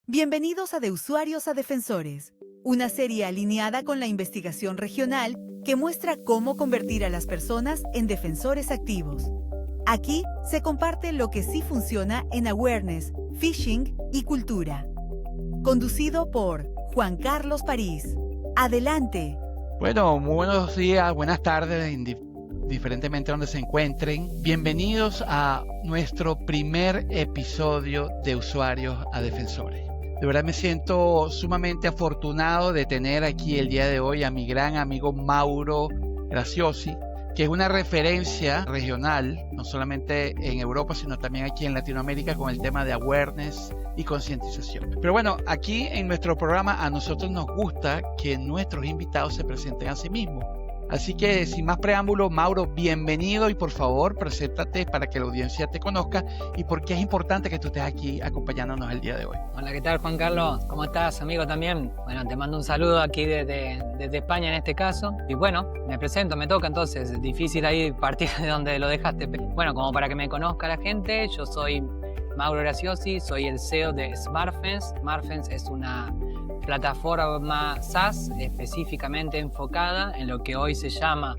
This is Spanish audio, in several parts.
Bienvenidos a De Usuarios a Defensores, una serie alineada con la investigación regional que muestra cómo convertir a las personas en defensores activos. Aquí se comparte lo que sí funciona en awareness, phishing y cultura. Conducido por Juan Carlos París. Adelante. Bueno, muy buenos días, buenas tardes, indiferentemente donde se encuentren. Bienvenidos a nuestro primer episodio de Usuarios a Defensores. De verdad me siento sumamente afortunado de tener aquí el día de hoy a mi gran amigo Mauro Graziosi, que es una referencia regional, no solamente en Europa, sino también aquí en Latinoamérica con el tema de awareness y concientización. Pero bueno, aquí en nuestro programa a nosotros nos gusta que nuestros invitados se presenten a sí mismos. Así que sin más preámbulo, Mauro, bienvenido y por favor, preséntate para que la audiencia te conozca y por qué es importante que tú estés aquí acompañándonos el día de hoy. Hola, ¿qué tal, Juan Carlos? ¿Cómo estás, amigo, también? Bueno, te mando un saludo aquí desde España en este caso. Y bueno, me presento, me toca entonces. Es difícil ahí partir de donde lo dejaste. Bueno, como para que me conozca la gente, yo soy Mauro Graziosi, soy el CEO de SmartFence. SmartFence es una plataforma SaaS específicamente enfocada en lo que hoy se llama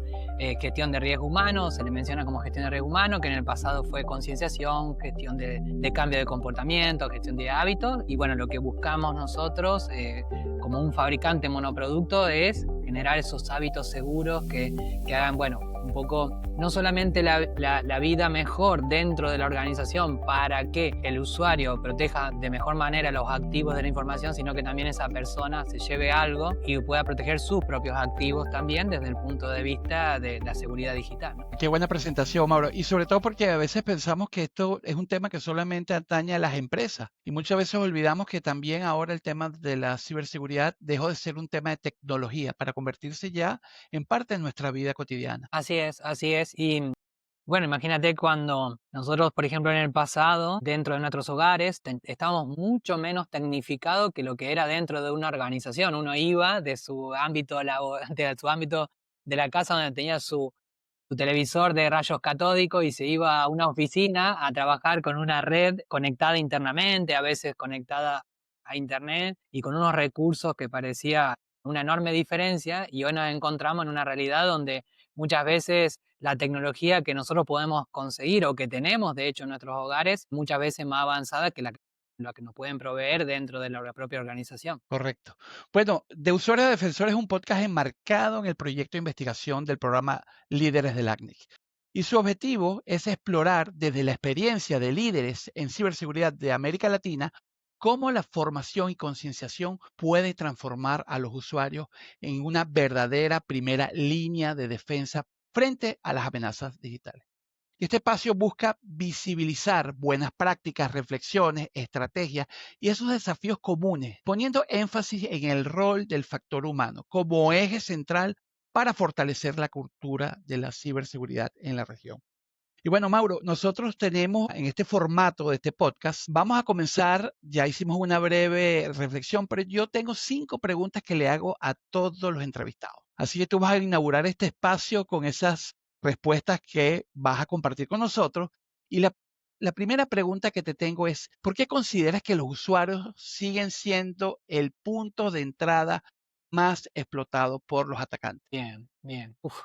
gestión de riesgo humano, se le menciona como gestión de riesgo humano, que en el pasado fue concienciación, gestión de cambio de comportamiento, gestión de hábitos, y bueno, lo que buscamos nosotros como un fabricante monoproducto es generar esos hábitos seguros que hagan, bueno, un poco no solamente la vida mejor dentro de la organización para que el usuario proteja de mejor manera los activos de la información, sino que también esa persona se lleve algo y pueda proteger sus propios activos también desde el punto de vista de la seguridad digital, ¿no? Qué buena presentación, Mauro. Y sobre todo porque a veces pensamos que esto es un tema que solamente atañe a las empresas y muchas veces olvidamos que también ahora el tema de la ciberseguridad dejó de ser un tema de tecnología para convertirse ya en parte de nuestra vida cotidiana. Así es, así es. Y bueno, imagínate cuando nosotros, por ejemplo, en el pasado, dentro de nuestros hogares, estábamos mucho menos tecnificados que lo que era dentro de una organización. Uno iba de su ámbito, de su ámbito de la casa donde tenía su televisor de rayos catódicos y se iba a una oficina a trabajar con una red conectada internamente, a veces conectada a internet y con unos recursos que parecía una enorme diferencia, y hoy nos encontramos en una realidad donde muchas veces la tecnología que nosotros podemos conseguir o que tenemos de hecho en nuestros hogares muchas veces más avanzada que la que nos pueden proveer dentro de la propia organización. Correcto. Bueno, De Usuarios a Defensores es un podcast enmarcado en el proyecto de investigación del programa Líderes del ACNIC. Y su objetivo es explorar desde la experiencia de líderes en ciberseguridad de América Latina cómo la formación y concienciación puede transformar a los usuarios en una verdadera primera línea de defensa frente a las amenazas digitales. Este espacio busca visibilizar buenas prácticas, reflexiones, estrategias y esos desafíos comunes, poniendo énfasis en el rol del factor humano como eje central para fortalecer la cultura de la ciberseguridad en la región. Y bueno, Mauro, nosotros tenemos en este formato de este podcast, vamos a comenzar, ya hicimos una breve reflexión, pero yo tengo 5 preguntas que le hago a todos los entrevistados. Así que tú vas a inaugurar este espacio con esas respuestas que vas a compartir con nosotros. Y la primera pregunta que te tengo es, ¿por qué consideras que los usuarios siguen siendo el punto de entrada más explotado por los atacantes? Bien, bien. Uf.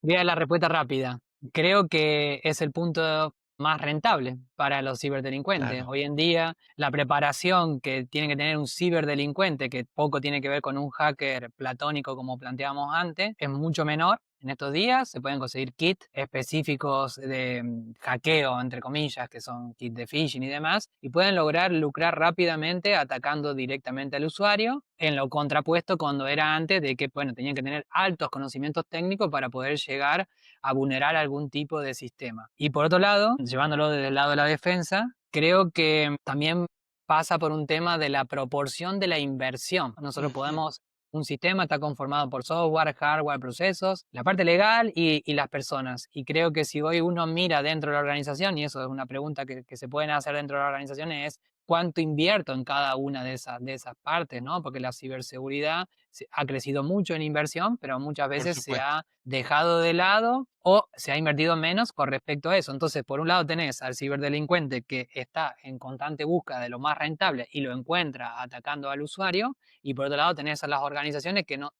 Voy a la respuesta rápida. Creo que es el punto más rentable para los ciberdelincuentes. Claro. Hoy en día, la preparación que tiene que tener un ciberdelincuente, que poco tiene que ver con un hacker platónico como planteábamos antes, es mucho menor. En estos días se pueden conseguir kits específicos de hackeo, entre comillas, que son kits de phishing y demás, y pueden lograr lucrar rápidamente atacando directamente al usuario, en lo contrapuesto cuando era antes de que, bueno, tenían que tener altos conocimientos técnicos para poder llegar a vulnerar algún tipo de sistema. Y por otro lado, llevándolo desde el lado de la defensa, creo que también pasa por un tema de la proporción de la inversión. Nosotros Ujú. podemos, un sistema está conformado por software, hardware, procesos, la parte legal y las personas. Y creo que si hoy uno mira dentro de la organización, y eso es una pregunta que se pueden hacer dentro de la organización, es cuánto invierto en cada una de esas partes, ¿no? Porque la ciberseguridad ha crecido mucho en inversión, pero muchas Por veces se supuesto. ha dejado de lado o se ha invertido menos con respecto a eso. Entonces, por un lado tenés al ciberdelincuente que está en constante búsqueda de lo más rentable y lo encuentra atacando al usuario, y por otro lado tenés a las organizaciones que no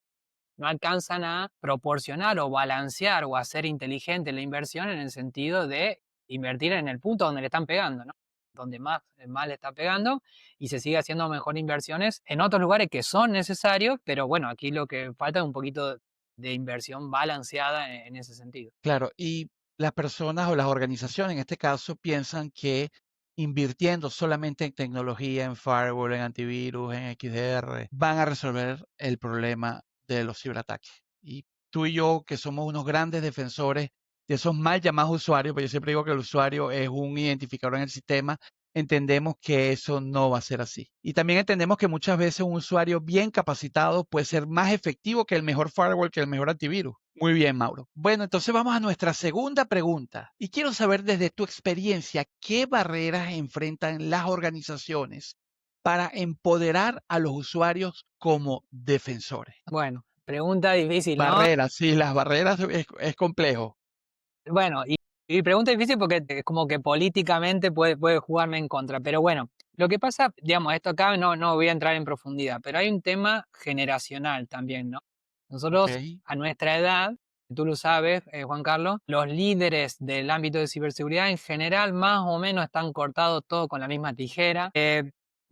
alcanzan a proporcionar o balancear o hacer inteligente la inversión en el sentido de invertir en el punto donde le están pegando, ¿no? Donde más le está pegando, y se sigue haciendo mejor inversiones en otros lugares que son necesarios, pero bueno, aquí lo que falta es un poquito de inversión balanceada en ese sentido. Claro, y las personas o las organizaciones en este caso piensan que invirtiendo solamente en tecnología, en firewall, en antivirus, en XDR, van a resolver el problema de los ciberataques. Y tú y yo, que somos unos grandes defensores de esos mal llamados usuarios, porque yo siempre digo que el usuario es un identificador en el sistema, entendemos que eso no va a ser así. Y también entendemos que muchas veces un usuario bien capacitado puede ser más efectivo que el mejor firewall, que el mejor antivirus. Muy bien, Mauro. Bueno, entonces vamos a nuestra segunda pregunta. Y quiero saber desde tu experiencia, ¿qué barreras enfrentan las organizaciones para empoderar a los usuarios como defensores? Bueno, pregunta difícil, ¿no? Barreras, sí, las barreras es complejo. Bueno, y pregunta difícil porque es como que políticamente puede jugarme en contra. Pero bueno, lo que pasa, digamos, esto acá no voy a entrar en profundidad, pero hay un tema generacional también, ¿no? Ok, Nosotros, a nuestra edad, tú lo sabes, Juan Carlos, los líderes del ámbito de ciberseguridad en general más o menos están cortados todo con la misma tijera.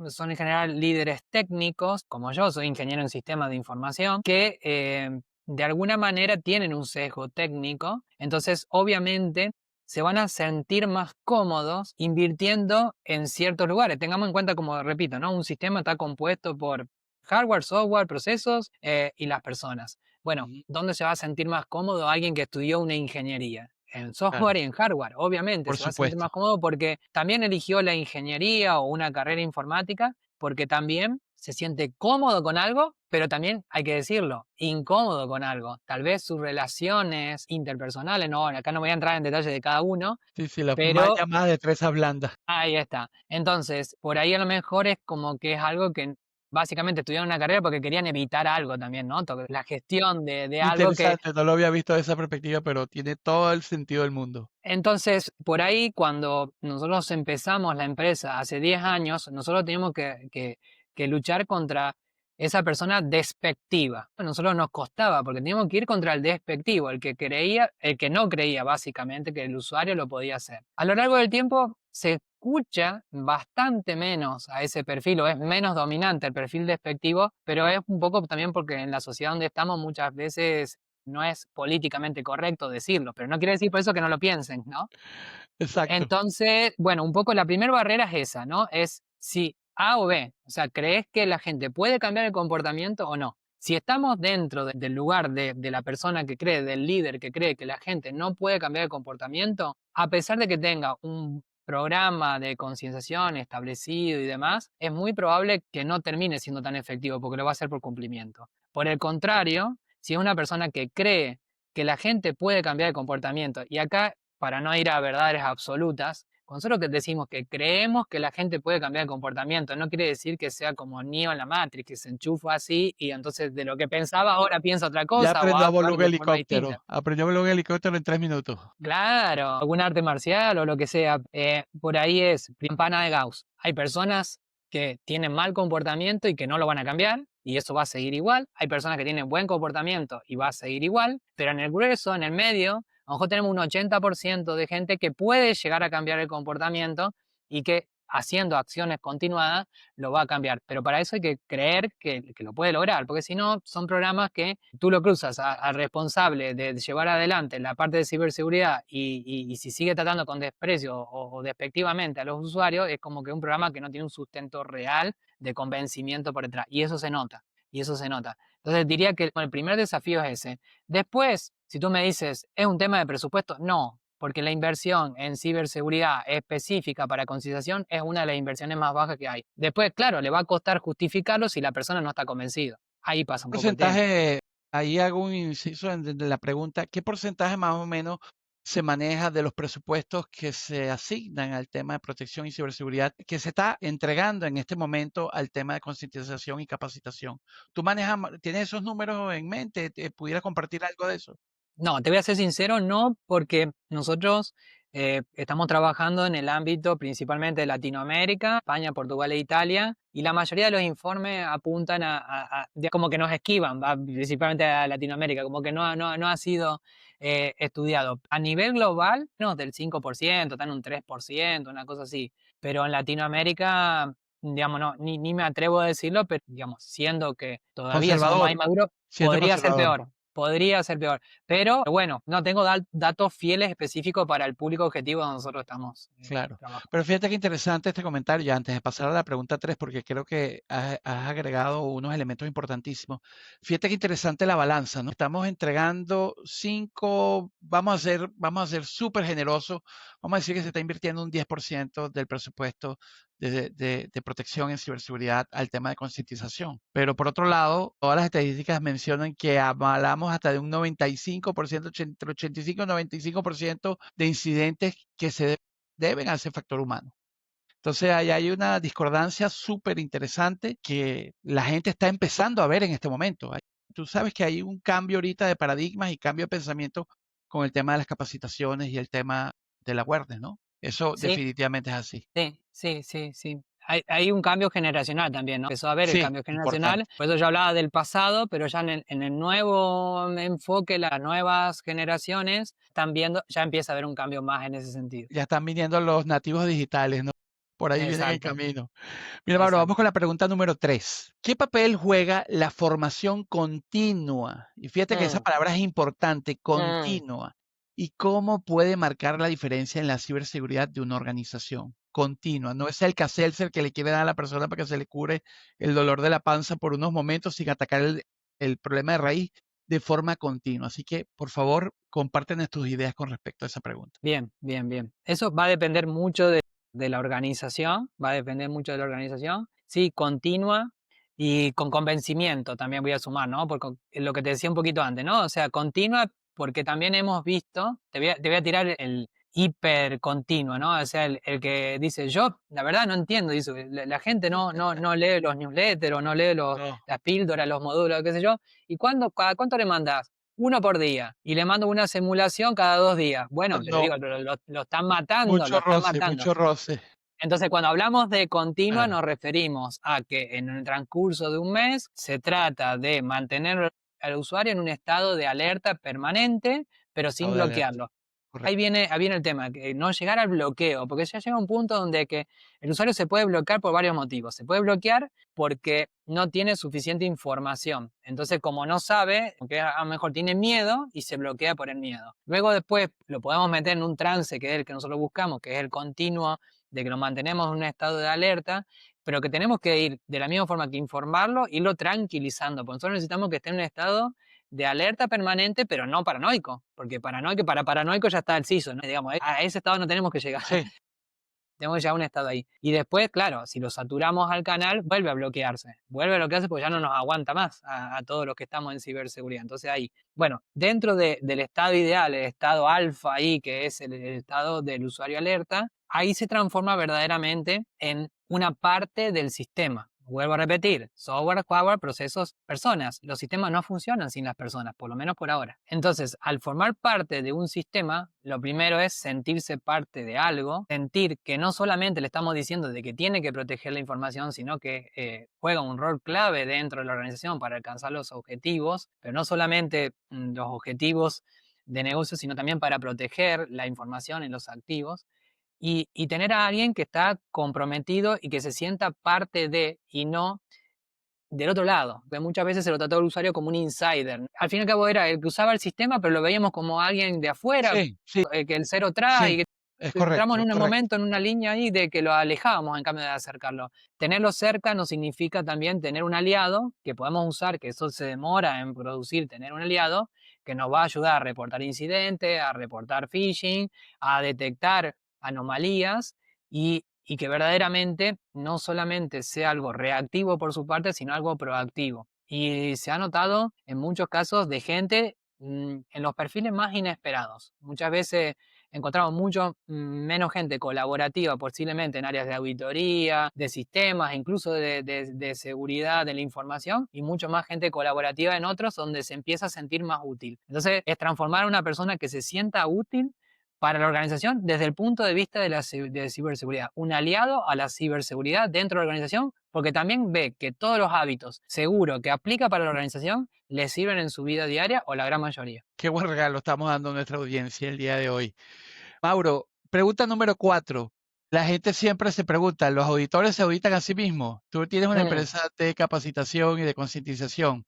Son en general líderes técnicos, como yo, soy ingeniero en sistemas de información, que de alguna manera tienen un sesgo técnico, entonces obviamente se van a sentir más cómodos invirtiendo en ciertos lugares. Tengamos en cuenta, como repito, ¿no? Un sistema está compuesto por hardware, software, procesos y las personas. Bueno, ujú, ¿dónde se va a sentir más cómodo alguien que estudió una ingeniería? En claro, software y en hardware, obviamente, por se va a sentir supuesto. más cómodo porque también eligió la ingeniería o una carrera informática, porque también se siente cómodo con algo, pero también hay que decirlo, incómodo con algo. Tal vez sus relaciones interpersonales, no, acá no voy a entrar en detalle de cada uno, Sí, sí, las mal pero llamadas destrezas blandas. ahí está. Entonces, por ahí a lo mejor es como que es algo que básicamente estudiaron una carrera porque querían evitar algo también, ¿no? La gestión de algo que... Interesante, no lo había visto de esa perspectiva, pero tiene todo el sentido del mundo. Entonces, por ahí cuando nosotros empezamos la empresa hace 10 años, nosotros teníamos que luchar contra esa persona despectiva. A nosotros nos costaba porque teníamos que ir contra el despectivo, el que creía, el que no creía básicamente que el usuario lo podía hacer. A lo largo del tiempo se escucha bastante menos a ese perfil, o es menos dominante el perfil despectivo, pero es un poco también porque en la sociedad donde estamos muchas veces no es políticamente correcto decirlo, pero no quiere decir por eso que no lo piensen, ¿no? Exacto. Entonces, bueno, un poco la primera barrera es esa, ¿no? Es si A o B, o sea, ¿crees que la gente puede cambiar el comportamiento o no? Si estamos dentro del lugar de la persona que cree, del líder que cree que la gente no puede cambiar el comportamiento, a pesar de que tenga un programa de concienciación establecido y demás, es muy probable que no termine siendo tan efectivo porque lo va a hacer por cumplimiento. Por el contrario, si es una persona que cree que la gente puede cambiar el comportamiento, y acá para no ir a verdades absolutas, con solo que decimos que creemos que la gente puede cambiar el comportamiento, no quiere decir que sea como Neo en la Matrix, que se enchufa así y entonces de lo que pensaba ahora piensa otra Ya cosa o va aprendió a a volar actuar un de forma distinta. helicóptero. Aprendió a volar un helicóptero en 3 minutos. Claro, algún arte marcial o lo que sea. Por ahí es campana de Gauss. Hay personas que tienen mal comportamiento y que no lo van a cambiar y eso va a seguir igual. Hay personas que tienen buen comportamiento y va a seguir igual, pero en el grueso, en el medio, a lo mejor tenemos un 80% de gente que puede llegar a cambiar el comportamiento y que haciendo acciones continuadas lo va a cambiar. Pero para eso hay que creer que lo puede lograr, porque si no, son programas que tú lo cruzas al responsable de llevar adelante la parte de ciberseguridad y si sigue tratando con desprecio o despectivamente a los usuarios, es como que un programa que no tiene un sustento real de convencimiento por detrás. Y eso se nota, y eso se nota. Entonces diría que el primer desafío es ese. Después, si tú me dices, ¿es un tema de presupuesto? No, porque la inversión en ciberseguridad específica para concienciación es una de las inversiones más bajas que hay. Después, claro, le va a costar justificarlo si la persona no está convencida. Ahí pasa un poco el tema. Porcentaje, ahí hago un inciso en la pregunta, ¿qué porcentaje más o menos se maneja de los presupuestos que se asignan al tema de protección y ciberseguridad que se está entregando en este momento al tema de concientización y capacitación? ¿Tú tienes esos números en mente? ¿Te pudiera compartir algo de eso? No, te voy a ser sincero, no, porque nosotros estamos trabajando en el ámbito principalmente de Latinoamérica, España, Portugal e Italia, y la mayoría de los informes apuntan como que nos esquivan, va, principalmente a Latinoamérica, como que no ha sido estudiado. A nivel global, menos del 5%, están un 3%, una cosa así, pero en Latinoamérica, digamos, no, ni me atrevo a decirlo, pero digamos, siendo que todavía somos más Conservador, inmaduros, siendo podría ser conservador. peor. Podría ser peor. Pero bueno, no tengo datos fieles específicos para el público objetivo donde nosotros estamos Claro, trabajando. pero fíjate qué interesante este comentario, ya antes de pasar a la pregunta 3, porque creo que has agregado unos elementos importantísimos. Fíjate qué interesante la balanza, ¿no? Estamos entregando 5, vamos a ser súper generosos, vamos a decir que se está invirtiendo un 10% del presupuesto de protección en ciberseguridad al tema de concientización. Pero por otro lado, todas las estadísticas mencionan que hablamos hasta de un 95%, entre 85 y 95% de incidentes que se deben a ese factor humano. Entonces, ahí hay una discordancia súper interesante que la gente está empezando a ver en este momento. Tú sabes que hay un cambio ahorita de paradigmas y cambio de pensamiento con el tema de las capacitaciones y el tema de la awareness, ¿no? Eso Sí, definitivamente es así. sí. Hay un cambio generacional también, ¿no? Empezó a haber el Sí, cambio generacional, importante. por eso yo hablaba del pasado, pero ya en el nuevo enfoque, las nuevas generaciones están viendo, ya empieza a haber un cambio más en ese sentido. Ya están viniendo los nativos digitales, ¿no? Por ahí vienen en Exacto, camino. Mira, Mauro, vamos exacto. con la pregunta número 3. ¿Qué papel juega la formación continua? Y fíjate que esa Mm, palabra es importante, mm. continua. ¿Y cómo puede marcar la diferencia en la ciberseguridad de una organización? Continua. No es el Alka-Seltzer que le quiere dar a la persona para que se le cure el dolor de la panza por unos momentos sin atacar el problema de raíz de forma continua. Así que, por favor, compártenos tus ideas con respecto a esa pregunta. Bien. Eso va a depender mucho de la organización, va a depender mucho de la organización. Sí, continua y con convencimiento también voy a sumar, ¿no? Porque lo que te decía un poquito antes, ¿no? O sea, continua porque también hemos visto, te voy a tirar el hiper continuo, ¿no? O sea, el que dice, yo, la verdad no entiendo, dice, la gente no lee los newsletters o no lee No, las píldoras, los módulos, qué sé yo. ¿Y cada cuánto le mandas? Uno por día. Y le mando una simulación cada 2 días. Bueno, te no, digo, lo están matando, lo mucho están roce, matando. mucho roce. Entonces, cuando hablamos de continua, Claro, nos referimos a que en el transcurso de un mes se trata de mantener al usuario en un estado de alerta permanente, pero sin estado de alerta. bloquearlo. Correcto. Ahí viene el tema, que no llegar al bloqueo, porque ya llega un punto donde que el usuario se puede bloquear por varios motivos. Se puede bloquear porque no tiene suficiente información. Entonces, como no sabe, que a lo mejor tiene miedo y se bloquea por el miedo. Luego después lo podemos meter en un trance, que es el que nosotros buscamos, que es el continuo, de que lo mantenemos en un estado de alerta, pero que tenemos que ir de la misma forma que informarlo, irlo tranquilizando. Porque nosotros necesitamos que esté en un estado de alerta permanente, pero no paranoico, porque para paranoico ya está el CISO, ¿no? Digamos, a ese estado no tenemos que llegar, Sí, tenemos que llegar a un estado ahí. Y después, claro, si lo saturamos al canal, vuelve a bloquearse porque ya no nos aguanta más a todos los que estamos en ciberseguridad. Entonces ahí, bueno, dentro del estado ideal, el estado alfa ahí, que es el estado del usuario alerta, ahí se transforma verdaderamente en una parte del sistema. Vuelvo a repetir, software, hardware, procesos, personas. Los sistemas no funcionan sin las personas, por lo menos por ahora. Entonces, al formar parte de un sistema, lo primero es sentirse parte de algo, sentir que no solamente le estamos diciendo de que tiene que proteger la información, sino que juega un rol clave dentro de la organización para alcanzar los objetivos, pero no solamente los objetivos de negocio, sino también para proteger la información en los activos y tener a alguien que está comprometido y que se sienta parte de y no del otro lado, que muchas veces se lo trató al usuario como un insider. Al fin y al cabo era el que usaba el sistema, pero lo veíamos como alguien de afuera, sí, sí, que el cero trae, y sí, que es entramos correcto, en es un correcto. momento, en una línea ahí de que lo alejábamos en cambio de acercarlo. Tenerlo cerca no significa también tener un aliado que podemos usar, que eso se demora en producir, tener un aliado que nos va a ayudar a reportar incidentes, a reportar phishing, a detectar anomalías y que verdaderamente no solamente sea algo reactivo por su parte, sino algo proactivo. Y se ha notado en muchos casos de gente en los perfiles más inesperados. Muchas veces encontramos mucho menos gente colaborativa, posiblemente en áreas de auditoría, de sistemas, incluso de seguridad de la información, y mucho más gente colaborativa en otros donde se empieza a sentir más útil. Entonces, es transformar a una persona que se sienta útil para la organización desde el punto de vista de ciberseguridad, un aliado a la ciberseguridad dentro de la organización, porque también ve que todos los hábitos seguros que aplica para la organización le sirven en su vida diaria o la gran mayoría. Qué buen regalo estamos dando a nuestra audiencia el día de hoy. Mauro, pregunta número 4. La gente siempre se pregunta, ¿los auditores se auditan a sí mismos? Tú tienes una Mm, empresa de capacitación y de concientización.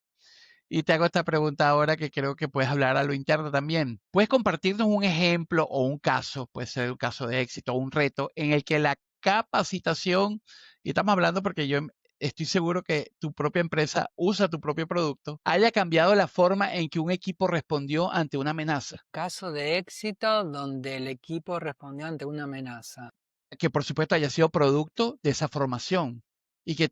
Y te hago esta pregunta ahora que creo que puedes hablar a lo interno también. ¿Puedes compartirnos un ejemplo o un caso, puede ser un caso de éxito o un reto, en el que la capacitación, y estamos hablando porque yo estoy seguro que tu propia empresa usa tu propio producto, haya cambiado la forma en que un equipo respondió ante una amenaza? Caso de éxito donde el equipo respondió ante una amenaza. Que por supuesto haya sido producto de esa formación y que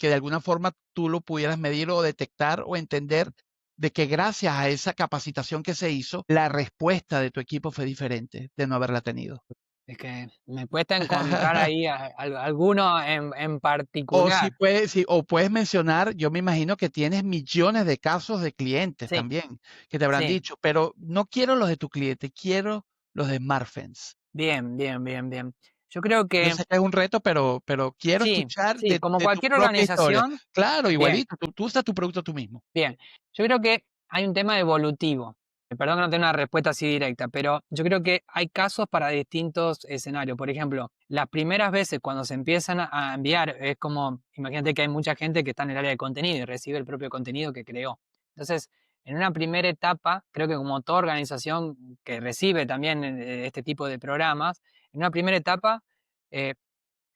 de alguna forma tú lo pudieras medir o detectar o entender de que gracias a esa capacitación que se hizo, la respuesta de tu equipo fue diferente de no haberla tenido. Es que me cuesta encontrar ahí alguno en O si particular. puedes, o puedes mencionar, yo me imagino que tienes millones de casos de clientes Sí, también que te habrán sí. dicho, pero no quiero los de tu cliente, quiero los de SmartFence. Bien, bien, bien, bien. Yo creo Yo que sé que es un reto, pero quiero sí, escuchar sí, como de tu cualquier propia historia. organización, Claro, bien. igualito, tú usas tu producto tú mismo. Bien, yo creo que hay un tema evolutivo. Perdón que no tenga una respuesta así directa, pero yo creo que hay casos para distintos escenarios. Por ejemplo, las primeras veces cuando se empiezan a enviar, es como, imagínate que hay mucha gente que está en el área de contenido y recibe el propio contenido que creó. Entonces, en una primera etapa, creo que como toda organización que recibe también este tipo de programas, en una primera etapa eh,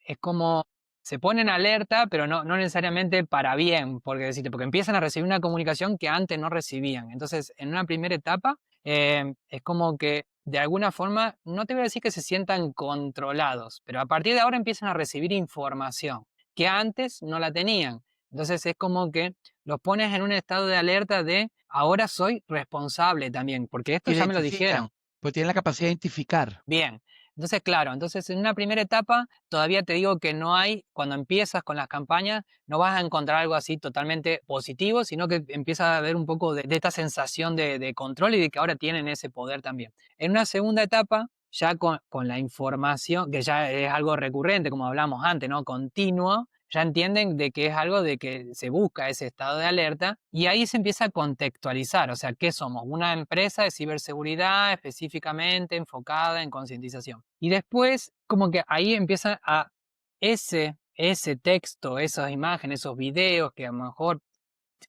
es como se ponen alerta, pero no necesariamente para bien, porque, decirte, porque empiezan a recibir una comunicación que antes no recibían. Entonces, en una primera etapa, es como que de alguna forma, no te voy a decir que se sientan controlados, pero a partir de ahora empiezan a recibir información que antes no la tenían. Entonces es como que los pones en un estado de alerta de ahora soy responsable también, porque esto ya me lo Identifican, dijeron. pues tienen la capacidad de identificar. Bien, entonces claro, entonces en una primera etapa todavía te digo que no hay, cuando empiezas con las campañas, no vas a encontrar algo así totalmente positivo, sino que empieza a haber un poco de esta sensación de control y de que ahora tienen ese poder también. En una segunda etapa, ya con la información, que ya es algo recurrente, como hablamos antes, ¿no? Continuo, ya entienden de que es algo de que se busca ese estado de alerta y ahí se empieza a contextualizar, o sea, ¿qué somos? Una empresa de ciberseguridad específicamente enfocada en concientización. Y después, como que ahí empieza a ese texto, esas imágenes, esos videos que a lo mejor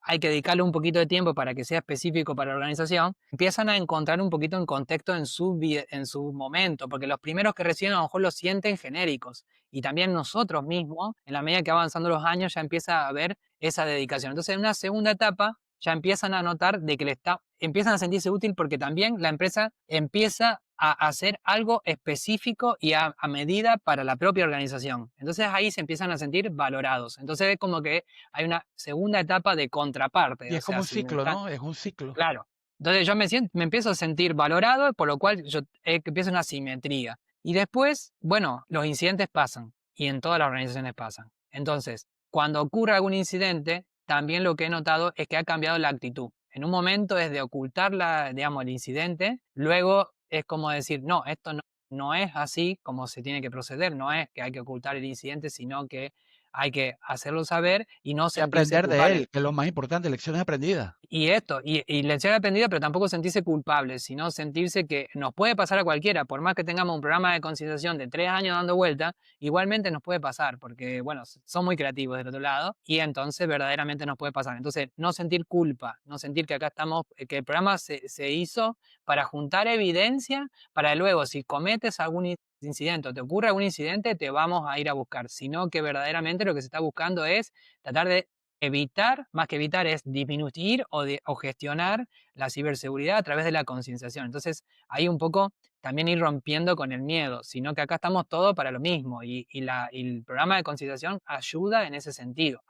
hay que dedicarle un poquito de tiempo para que sea específico para la organización, empiezan a encontrar un poquito en contexto en su momento, porque los primeros que reciben a lo mejor los sienten genéricos y también nosotros mismos, en la medida que avanzando los años, ya empieza a haber esa dedicación. Entonces, en una segunda etapa, ya empiezan a notar de que empiezan a sentirse útil porque también la empresa empieza a hacer algo específico y a medida para la propia organización. Entonces ahí se empiezan a sentir valorados. Entonces es como que hay una segunda etapa de contraparte, Y o es como sea, un ciclo, ¿no? Es un ciclo. claro. Entonces yo me empiezo a sentir valorado, por lo cual yo que empiezo una simetría. Y después, bueno, los incidentes pasan y en todas las organizaciones pasan. Entonces, cuando ocurre algún incidente, también lo que he notado es que ha cambiado la actitud. En un momento es de ocultar digamos, el incidente, luego es como decir, no, esto no es así como se tiene que proceder, no es que hay que ocultar el incidente, sino que hay que hacerlo saber y no Y sentirse aprender de culpable. él, que es lo más importante, lecciones aprendidas. Y lección aprendida, pero tampoco sentirse culpable, sino sentirse que nos puede pasar a cualquiera, por más que tengamos un programa de concienciación de 3 años dando vuelta, igualmente nos puede pasar, porque, bueno, son muy creativos del otro lado, y entonces verdaderamente nos puede pasar. Entonces, no sentir culpa, no sentir que acá estamos, que el programa se hizo para juntar evidencia, para luego, si cometes algún incidente o te ocurre algún incidente, te vamos a ir a buscar, sino que verdaderamente lo que se está buscando es tratar de evitar, más que evitar, es disminuir o gestionar la ciberseguridad a través de la concienciación. Entonces, ahí un poco también ir rompiendo con el miedo, sino que acá estamos todos para lo mismo y el programa de concienciación ayuda en ese sentido,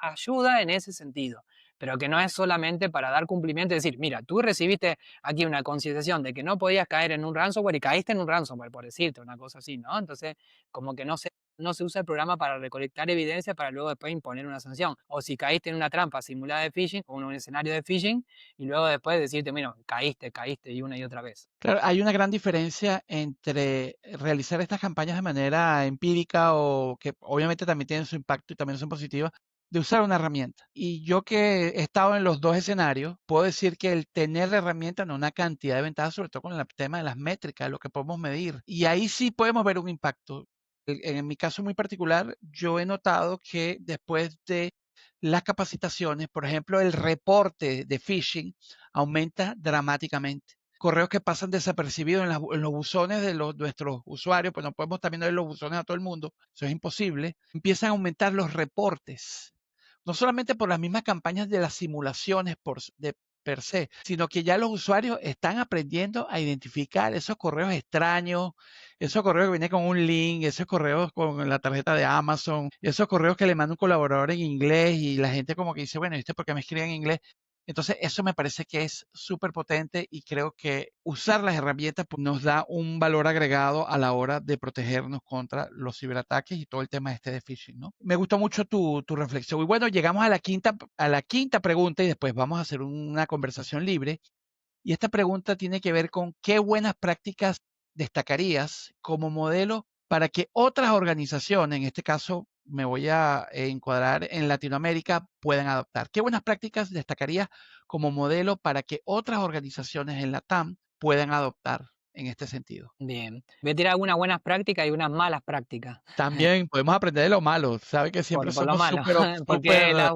pero que no es solamente para dar cumplimiento y decir, mira, tú recibiste aquí una concientización de que no podías caer en un ransomware y caíste en un ransomware, por decirte una cosa así, ¿no? Entonces, como que no se usa el programa para recolectar evidencia para luego después imponer una sanción. O si caíste en una trampa simulada de phishing o en un escenario de phishing y luego después decirte, mira, caíste y una y otra vez. Claro, hay una gran diferencia entre realizar estas campañas de manera empírica o que obviamente también tienen su impacto y también son positivas, de usar una herramienta. Y yo que he estado en los dos escenarios, puedo decir que el tener la herramienta nos da una cantidad de ventajas, sobre todo con el tema de las métricas, lo que podemos medir. Y ahí sí podemos ver un impacto. En mi caso muy particular, yo he notado que después de las capacitaciones, por ejemplo, el reporte de phishing aumenta dramáticamente. Correos que pasan desapercibidos en los buzones de nuestros usuarios, pues no podemos también ver los buzones a todo el mundo, eso es imposible. Empiezan a aumentar los reportes, no solamente por las mismas campañas de las simulaciones de per se, sino que ya los usuarios están aprendiendo a identificar esos correos extraños, esos correos que vienen con un link, esos correos con la tarjeta de Amazon, esos correos que le manda un colaborador en inglés y la gente como que dice, bueno, ¿viste por qué me escriben en inglés? Entonces, eso me parece que es súper potente y creo que usar las herramientas pues, nos da un valor agregado a la hora de protegernos contra los ciberataques y todo el tema este de phishing, ¿no? Me gustó mucho tu reflexión. Y bueno, llegamos a la quinta pregunta y después vamos a hacer una conversación libre. Y esta pregunta tiene que ver con qué buenas prácticas destacarías como modelo para que otras organizaciones, en este caso me voy a encuadrar en Latinoamérica, puedan adoptar. ¿Qué buenas prácticas destacarías como modelo para que otras organizaciones en la TAM puedan adoptar en este sentido? Bien. Voy a tirar algunas buenas prácticas y unas malas prácticas. También podemos aprender de lo malo, sabe que siempre Por lo somos malo, súper, porque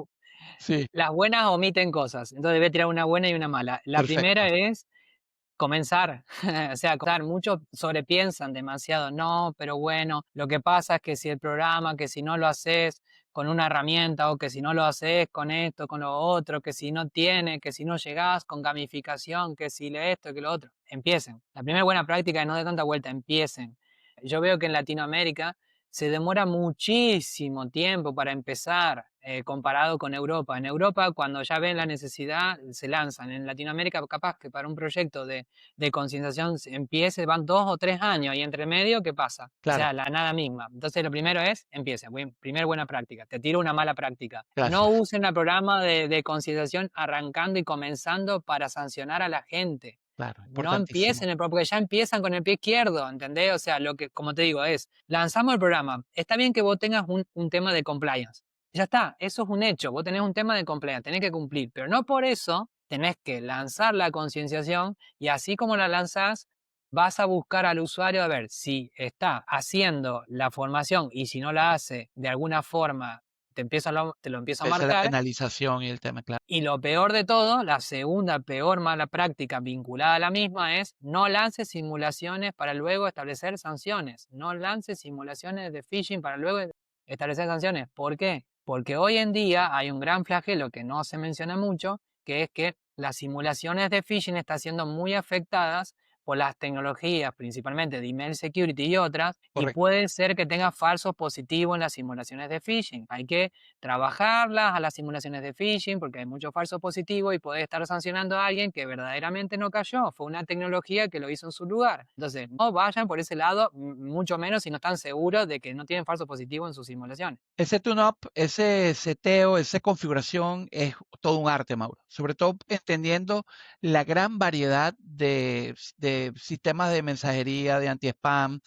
sí, las buenas omiten cosas. Entonces voy a tirar una buena y una mala. La primera perfecto, es comenzar, o sea, muchos sobrepiensan demasiado, no, pero bueno, lo que pasa es que si el programa, que si no lo haces con una herramienta o que si no lo haces con esto, con lo otro, que si no tiene, que si no llegás con gamificación, que si le esto, que lo otro, empiecen. La primera buena práctica es no de tanta vuelta, empiecen. Yo veo que en Latinoamérica se demora muchísimo tiempo para empezar comparado con Europa. En Europa, cuando ya ven la necesidad, se lanzan. En Latinoamérica, capaz que para un proyecto de concientización empiece, van 2 o 3 años y entre medio, ¿qué pasa? O claro, sea, la nada misma. Entonces, lo primero es, empiece. Primera buena práctica. Te tiro una mala práctica. No gracias. usen el programa de concientización arrancando y comenzando para sancionar a la gente. Claro, No importantísimo. empiecen porque ya empiezan con el pie izquierdo, ¿entendés? O sea, lo que, como te digo, es, lanzamos el programa. Está bien que vos tengas un tema de compliance. Ya está, eso es un hecho. Vos tenés un tema de compliance, tenés que cumplir. Pero no por eso tenés que lanzar la concienciación y así como la lanzás, vas a buscar al usuario a ver si está haciendo la formación y si no la hace de alguna forma, te lo empiezo a Esa es la marcar. penalización y el tema, claro. Y lo peor de todo, la segunda peor mala práctica vinculada a la misma es no lances simulaciones para luego establecer sanciones. No lances simulaciones de phishing para luego establecer sanciones. ¿Por qué? Porque hoy en día hay un gran flagelo que no se menciona mucho, que es que las simulaciones de phishing están siendo muy afectadas por las tecnologías, principalmente de email security y otras, y Correcto. puede ser que tenga falsos positivos en las simulaciones de phishing. Hay que trabajarlas a las simulaciones de phishing porque hay mucho falso positivo y puede estar sancionando a alguien que verdaderamente no cayó, fue una tecnología que lo hizo en su lugar. Entonces, no vayan por ese lado, mucho menos si no están seguros de que no tienen falso positivo en sus simulaciones. Ese tune-up, ese seteo, esa configuración es todo un arte, Mauro. Sobre todo entendiendo la gran variedad de sistemas de mensajería, de anti-spam,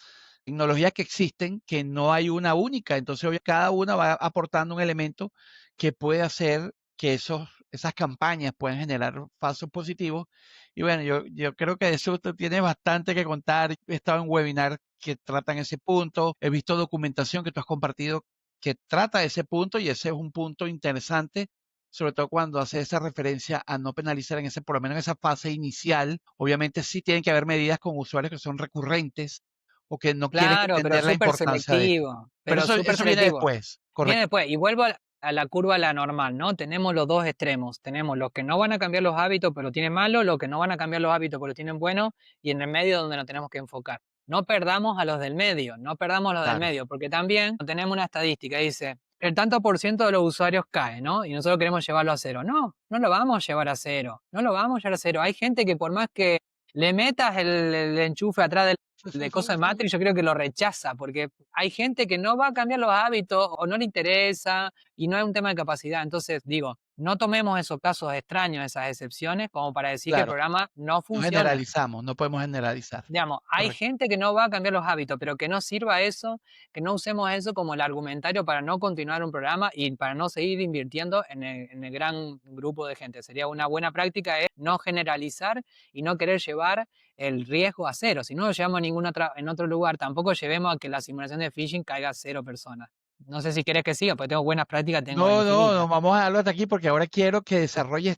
tecnologías que existen, que no hay una única. Entonces, cada una va aportando un elemento que puede hacer que esas campañas puedan generar falsos positivos. Y bueno, yo creo que de eso tú tienes bastante que contar. He estado en webinars que tratan ese punto. He visto documentación que tú has compartido que trata ese punto y ese es un punto interesante, sobre todo cuando hace esa referencia a no penalizar por lo menos en esa fase inicial. Obviamente sí tienen que haber medidas con usuarios que son recurrentes o que no quieren Claro, pero entender la súper importancia de esto. selectivo, Pero pero súper eso viene selectivo. después, Viene correcto. después, y vuelvo a la curva, a la normal, ¿no? Tenemos los dos extremos. Tenemos los que no van a cambiar los hábitos, pero tienen malo, los que no van a cambiar los hábitos, pero tienen bueno, y en el medio donde nos tenemos que enfocar. No perdamos a los del medio, no perdamos a los del Claro, medio, porque también tenemos una estadística, dice, el tanto por ciento de los usuarios cae, ¿no? Y nosotros queremos llevarlo a cero. No, no lo vamos a llevar a cero. No lo vamos a llevar a cero. Hay gente que por más que le metas el enchufe atrás de cosas de Matrix, yo creo que lo rechaza, porque hay gente que no va a cambiar los hábitos o no le interesa y no es un tema de capacidad. Entonces, digo, no tomemos esos casos extraños, esas excepciones, como para decir que el Claro, programa no no funciona. generalizamos, no podemos generalizar. Digamos, hay Correcto. gente que no va a cambiar los hábitos, pero que no sirva eso, que no usemos eso como el argumentario para no continuar un programa y para no seguir invirtiendo en el gran grupo de gente. Sería una buena práctica es no generalizar y no querer llevar el riesgo a cero. Si no lo llevamos a en otro lugar, tampoco llevemos a que la simulación de phishing caiga a cero personas. No sé si querés que siga, porque tengo buenas prácticas, tengo No, no, infinitas. no, vamos a dejarlo hasta aquí porque ahora quiero que desarrolles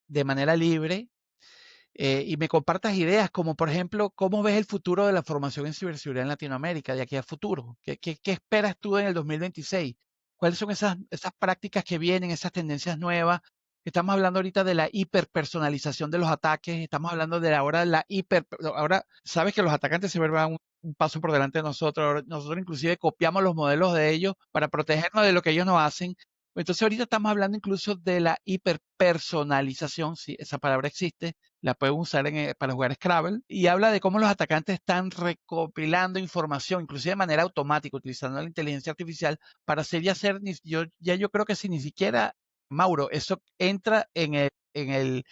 de manera libre y me compartas ideas como, por ejemplo, cómo ves el futuro de la formación en ciberseguridad en Latinoamérica de aquí a futuro. ¿Qué esperas tú en el 2026? ¿Cuáles son esas prácticas que vienen, esas tendencias nuevas? Estamos hablando ahorita de la hiperpersonalización de los ataques, estamos hablando de ahora ahora sabes que los atacantes se van un paso por delante de nosotros, ahora nosotros inclusive copiamos los modelos de ellos para protegernos de lo que ellos nos hacen. Entonces ahorita estamos hablando incluso de la hiperpersonalización, si esa palabra existe, la pueden usar para jugar Scrabble, y habla de cómo los atacantes están recopilando información, inclusive de manera automática, utilizando la inteligencia artificial para hacer y hacer, yo creo que si ni siquiera, Mauro, eso entra en el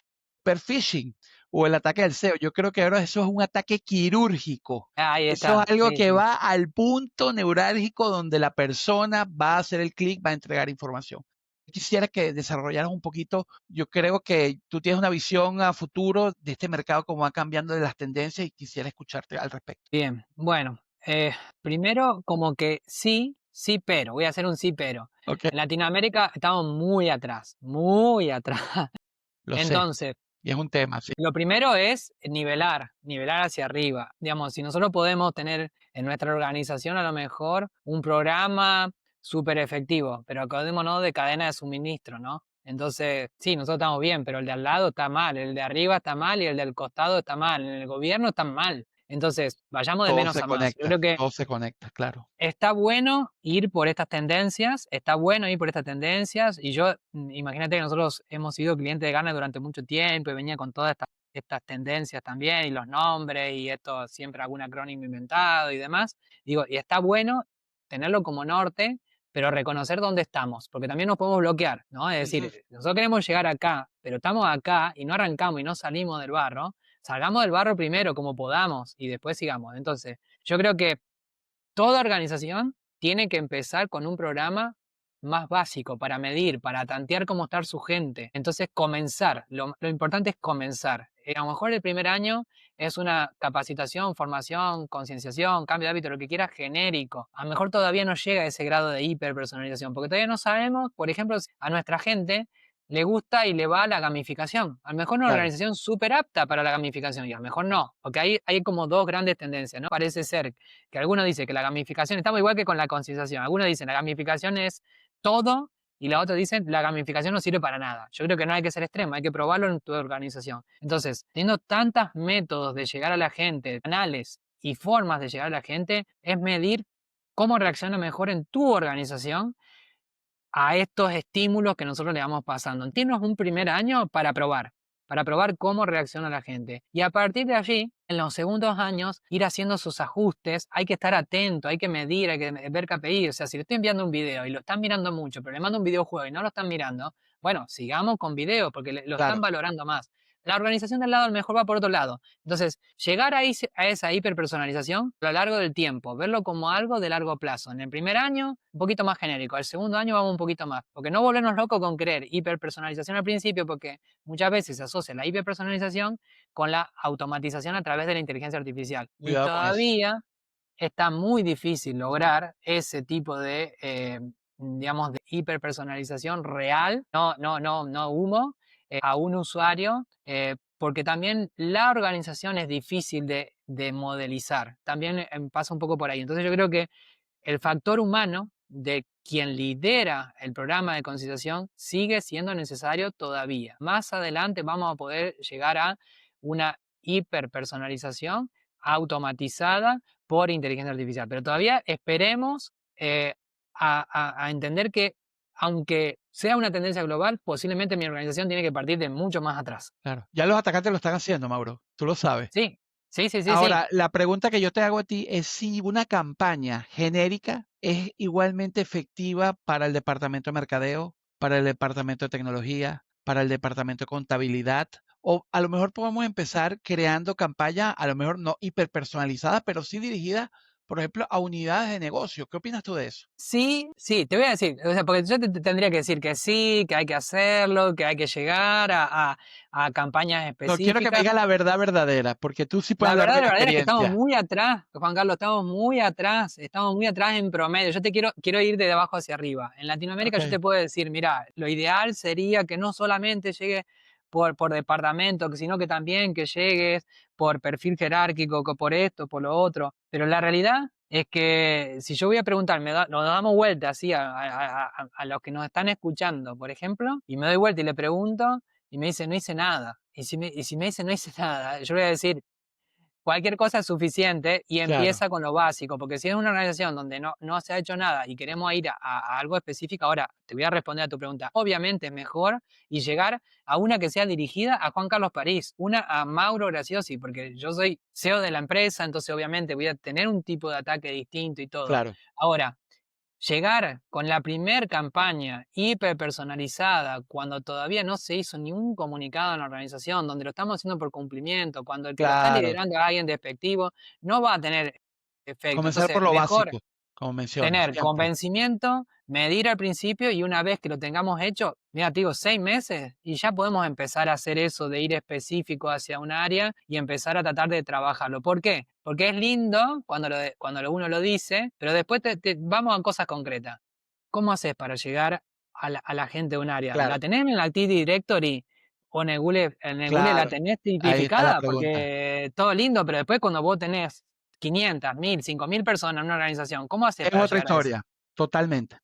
phishing o el ataque del SEO. Yo creo que ahora eso es un ataque quirúrgico. Ahí Eso está, es algo sí, que sí. va al punto neurálgico donde la persona va a hacer el clic, va a entregar información. Quisiera que desarrollaras un poquito, yo creo que tú tienes una visión a futuro de este mercado, cómo va cambiando de las tendencias y quisiera escucharte al respecto. Bien, bueno, primero como que sí, sí, pero, voy a hacer un sí, pero. Ok, En Latinoamérica estamos muy atrás. lo sé, Entonces, y es un tema, sí, lo primero es nivelar hacia arriba. Digamos, si nosotros podemos tener en nuestra organización a lo mejor un programa súper efectivo, pero acordémonos de cadena de suministro, ¿no? Entonces, sí, nosotros estamos bien, pero el de al lado está mal, el de arriba está mal y el del costado está mal, en el gobierno está mal. Entonces, vayamos de menos a más. Yo creo que todo se conecta, claro. está bueno ir por estas tendencias, está bueno ir por estas tendencias y yo, imagínate que nosotros hemos sido clientes de Gartner durante mucho tiempo y venía con todas estas tendencias también y los nombres y esto siempre algún acrónimo inventado y demás. Digo, y está bueno tenerlo como norte, pero reconocer dónde estamos, porque también nos podemos bloquear, ¿no? Es Ujú. decir, nosotros queremos llegar acá, pero estamos acá y no arrancamos y no salimos del barro, salgamos del barro primero como podamos y después sigamos. Entonces, yo creo que toda organización tiene que empezar con un programa más básico para medir, para tantear cómo está su gente. Entonces, comenzar. Lo importante es comenzar. A lo mejor el primer año es una capacitación, formación, concienciación, cambio de hábito, lo que quieras, genérico. A lo mejor todavía no llega a ese grado de hiperpersonalización, porque todavía no sabemos, por ejemplo, a nuestra gente le gusta y le va la gamificación. A lo mejor una Claro, organización súper apta para la gamificación y a lo mejor no, porque hay como dos grandes tendencias, ¿no? Parece ser que algunos dicen que la gamificación, estamos igual que con la concienciación, algunos dicen la gamificación es todo y la otra dicen la gamificación no sirve para nada. Yo creo que no hay que ser extremo, hay que probarlo en tu organización. Entonces, teniendo tantos métodos de llegar a la gente, canales y formas de llegar a la gente, es medir cómo reacciona mejor en tu organización a estos estímulos que nosotros le vamos pasando. Tienes un primer año para probar cómo reacciona la gente. Y a partir de allí, en los segundos años, ir haciendo sus ajustes, hay que estar atento, hay que medir, hay que ver KPI. O sea, si le estoy enviando un video y lo están mirando mucho, pero le mando un videojuego y no lo están mirando, bueno, sigamos con video porque lo están claro. valorando más. La organización del lado a lo mejor va por otro lado. Entonces, llegar a esa hiperpersonalización a lo largo del tiempo, verlo como algo de largo plazo. En el primer año, un poquito más genérico. El segundo año vamos un poquito más. Porque no volvernos locos con querer hiperpersonalización al principio, porque muchas veces se asocia la hiperpersonalización con la automatización a través de la inteligencia artificial. Y Cuidado con eso. todavía está muy difícil lograr ese tipo de, digamos, de hiperpersonalización real, no humo, a un usuario, porque también la organización es difícil de modelizar. También pasa un poco por ahí. Entonces yo creo que el factor humano de quien lidera el programa de conciliación sigue siendo necesario todavía. Más adelante vamos a poder llegar a una hiperpersonalización automatizada por inteligencia artificial, pero todavía esperemos a entender que aunque sea una tendencia global, posiblemente mi organización tiene que partir de mucho más atrás. Claro. Ya los atacantes lo están haciendo, Mauro. Tú lo sabes. Sí, sí, sí, sí, sí. Ahora, la pregunta que yo te hago a ti es si una campaña genérica es igualmente efectiva para el departamento de mercadeo, para el departamento de tecnología, para el departamento de contabilidad, o a lo mejor podemos empezar creando campañas, a lo mejor no hiperpersonalizadas, pero sí dirigidas, por ejemplo, a unidades de negocio. ¿Qué opinas tú de eso? Sí, sí, te voy a decir, o sea, porque yo te tendría que decir que sí, que hay que hacerlo, que hay que llegar a campañas No quiero que me específicas. digas la verdad verdadera, porque tú sí puedes La hablar verdad, de la la verdad es que estamos experiencia. muy atrás, Juan Carlos, estamos muy atrás en promedio. Yo te quiero ir de abajo hacia arriba. En Latinoamérica yo Ok, te puedo decir, mira, lo ideal sería que no solamente llegue por departamento, sino que también que llegues por perfil jerárquico, que por esto, por lo otro. Pero la realidad es que si yo voy a preguntar, nos damos vuelta así a los que nos están escuchando, por ejemplo, y me doy vuelta y le pregunto, y me dice, no hice nada. Y si me dice, no hice nada, yo voy a decir, cualquier cosa es suficiente y claro, empieza con lo básico, porque si es una organización donde no se ha hecho nada y queremos ir a algo específico, ahora te voy a responder a tu pregunta. Obviamente es mejor y llegar a una que sea dirigida a Juan Carlos París, una a Mauro Graciosi, porque yo soy CEO de la empresa, entonces obviamente voy a tener un tipo de ataque distinto y todo. claro, Ahora, llegar con la primer campaña hiperpersonalizada cuando todavía no se hizo ni un comunicado en la organización, donde lo estamos haciendo por cumplimiento, cuando el que lo está claro. liderando es alguien despectivo, no va a tener efecto. Comenzar por Entonces, lo mejor básico, como mencionas, tener siempre. convencimiento, medir al principio y una vez que lo tengamos hecho, mira, te digo, 6 meses y ya podemos empezar a hacer eso de ir específico hacia un área y empezar a tratar de trabajarlo. ¿Por qué? Porque es lindo cuando uno lo dice, pero después vamos a cosas concretas. ¿Cómo haces para llegar a la gente de un área? ¿La Claro, tenés en el Active Directory o en el Google la claro. tenés Ahí está la tipificada? pregunta. Porque todo lindo, pero después cuando vos tenés 500, 1000, 5000 personas en una organización, ¿cómo haces Es para otra llegar a eso? historia, totalmente.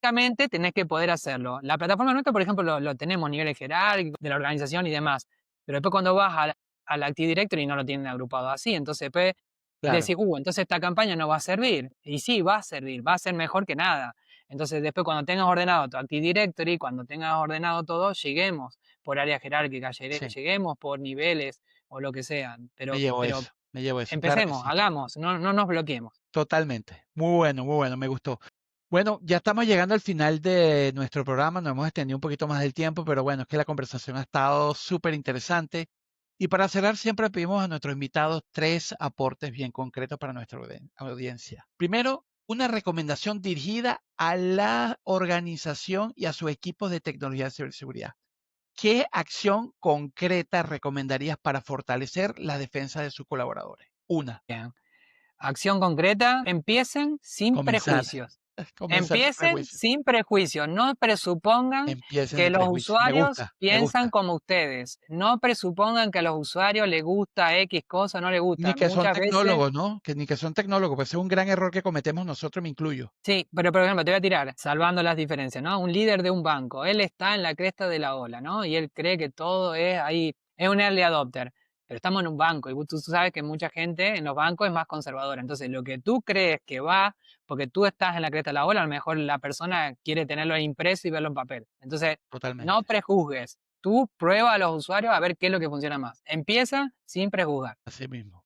Básicamente tenés que poder hacerlo. La plataforma nuestra, por ejemplo, lo tenemos a niveles jerárquicos de la organización y demás, pero después cuando vas al Active Directory no lo tienen agrupado así, entonces después Claro, decís, entonces esta campaña no va a servir. Y sí, va a servir, va a ser mejor que nada. Entonces después cuando tengas ordenado tu Active Directory, cuando tengas ordenado todo, lleguemos por área jerárquica, sí, lleguemos por niveles o lo que sea, pero me llevo eso, claro que empecemos, sí, hagamos, no nos bloqueemos. totalmente. Muy bueno, me gustó. Bueno, ya estamos llegando al final de nuestro programa, nos hemos extendido un poquito más del tiempo, pero bueno, es que la conversación ha estado súper interesante. Y para cerrar, siempre pedimos a nuestros invitados 3 aportes bien concretos para nuestra audiencia. Primero, una recomendación dirigida a la organización y a sus equipos de tecnología de ciberseguridad. ¿Qué acción concreta recomendarías para fortalecer la defensa de sus colaboradores? Una, Bien. Acción concreta, empiecen sin comenzar, prejuicios. comenzar sin Empiecen prejuicios. sin prejuicios, no presupongan Empiecen que sin los prejuicios. usuarios Me piensan gusta. como ustedes. No presupongan que a los usuarios les gusta X cosa o no les Ni gusta. que son Muchas veces, tecnólogos, ¿no? Ni que son tecnólogos, pues es un gran error que cometemos nosotros, me incluyo. sí, pero por ejemplo, te voy a tirar, salvando las diferencias, ¿no? Un líder de un banco, él está en la cresta de la ola, ¿no? Y él cree que todo es ahí, es un early adopter. Pero estamos en un banco y tú sabes que mucha gente en los bancos es más conservadora. Entonces, lo que tú crees que va, porque tú estás en la cresta de la ola, a lo mejor la persona quiere tenerlo impreso y verlo en papel. Entonces, no Totalmente. prejuzgues. Tú prueba a los usuarios a ver qué es lo que funciona más. Empieza sin prejuzgar. Así mismo.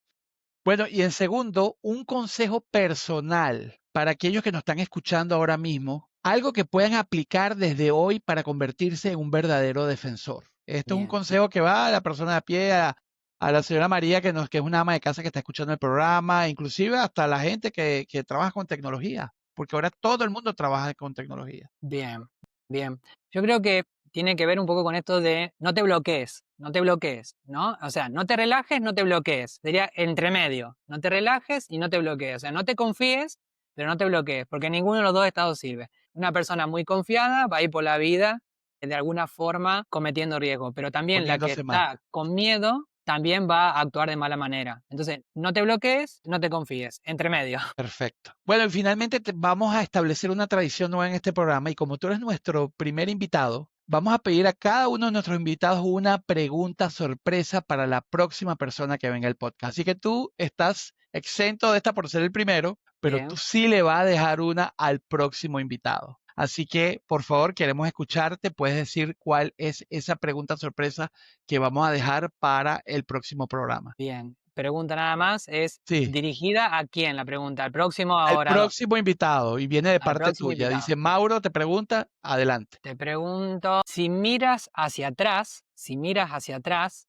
Bueno, y en segundo, un consejo personal para aquellos que nos están escuchando ahora mismo, algo que puedan aplicar desde hoy para convertirse en un verdadero defensor. Esto es un Bien. consejo que va a la persona de a pie, a la señora María, que es una ama de casa que está escuchando el programa, inclusive hasta la gente que trabaja con tecnología, porque ahora todo el mundo trabaja con tecnología. Bien, bien. Yo creo que tiene que ver un poco con esto de no te bloquees, no te bloquees, ¿no? O sea, no te relajes, no te bloquees. Sería entre medio. No te relajes y no te bloquees. O sea, no te confíes, pero no te bloquees, porque ninguno de los dos estados sirve. Una persona muy confiada va a ir por la vida de alguna forma cometiendo riesgo, pero también la que Poniéndose mal. está con miedo también va a actuar de mala manera. Entonces, no te bloquees, no te confíes, entre medio. Perfecto. Bueno, y finalmente vamos a establecer una tradición nueva en este programa y como tú eres nuestro primer invitado, vamos a pedir a cada uno de nuestros invitados una pregunta sorpresa para la próxima persona que venga al podcast. Así que tú estás exento de esta por ser el primero, pero tú Bien, sí le vas a dejar una al próximo invitado. Así que, por favor, queremos escucharte. Puedes decir cuál es esa pregunta sorpresa que vamos a dejar para el próximo programa. Bien. Pregunta nada más, ¿es Sí. dirigida a quién la pregunta? ¿Al próximo Al orador? próximo invitado, y viene de Al parte próximo tuya. invitado. Dice, Mauro, te pregunta, adelante. Te pregunto, si miras hacia atrás,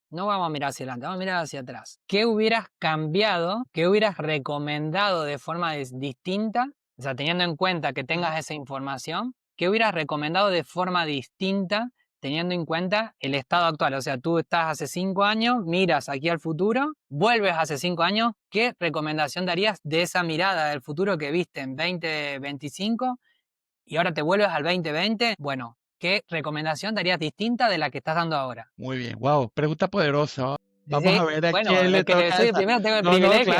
no vamos a mirar hacia adelante, vamos a mirar hacia atrás. ¿Qué hubieras cambiado, qué hubieras recomendado de forma distinta? O sea, teniendo en cuenta que tengas esa información, ¿qué hubieras recomendado de forma distinta teniendo en cuenta el estado actual? O sea, tú estás hace 5 años, miras aquí al futuro, vuelves hace 5 años, ¿qué recomendación darías de esa mirada del futuro que viste en 2025 y ahora te vuelves al 2020? Bueno, ¿qué recomendación darías distinta de la que estás dando ahora? Muy bien, wow, pregunta poderosa. Vamos Sí, a ver a bueno, quién le es que toca soy el esa. primero, tengo el No, privilegio.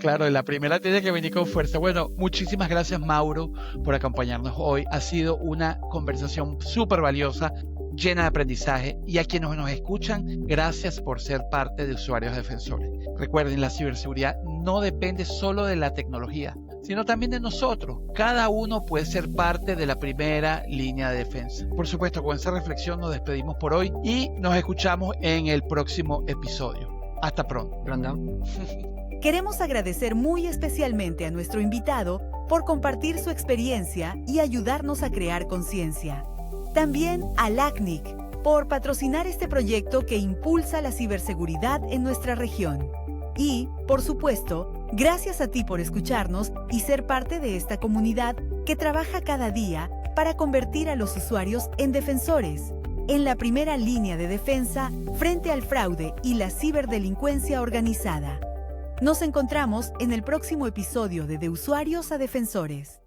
claro. La primera tiene que venir con fuerza. Bueno, muchísimas gracias, Mauro, por acompañarnos hoy. Ha sido una conversación súper valiosa, llena de aprendizaje. Y a quienes nos escuchan, gracias por ser parte de Usuarios Defensores. Recuerden, la ciberseguridad no depende solo de la tecnología, sino también de nosotros. Cada uno puede ser parte de la primera línea de defensa. Por supuesto, con esa reflexión nos despedimos por hoy y nos escuchamos en el próximo episodio. Hasta pronto. Queremos agradecer muy especialmente a nuestro invitado por compartir su experiencia y ayudarnos a crear conciencia. También a LACNIC por patrocinar este proyecto que impulsa la ciberseguridad en nuestra región. Y, por supuesto, gracias a ti por escucharnos y ser parte de esta comunidad que trabaja cada día para convertir a los usuarios en defensores, en la primera línea de defensa frente al fraude y la ciberdelincuencia organizada. Nos encontramos en el próximo episodio de Usuarios a Defensores.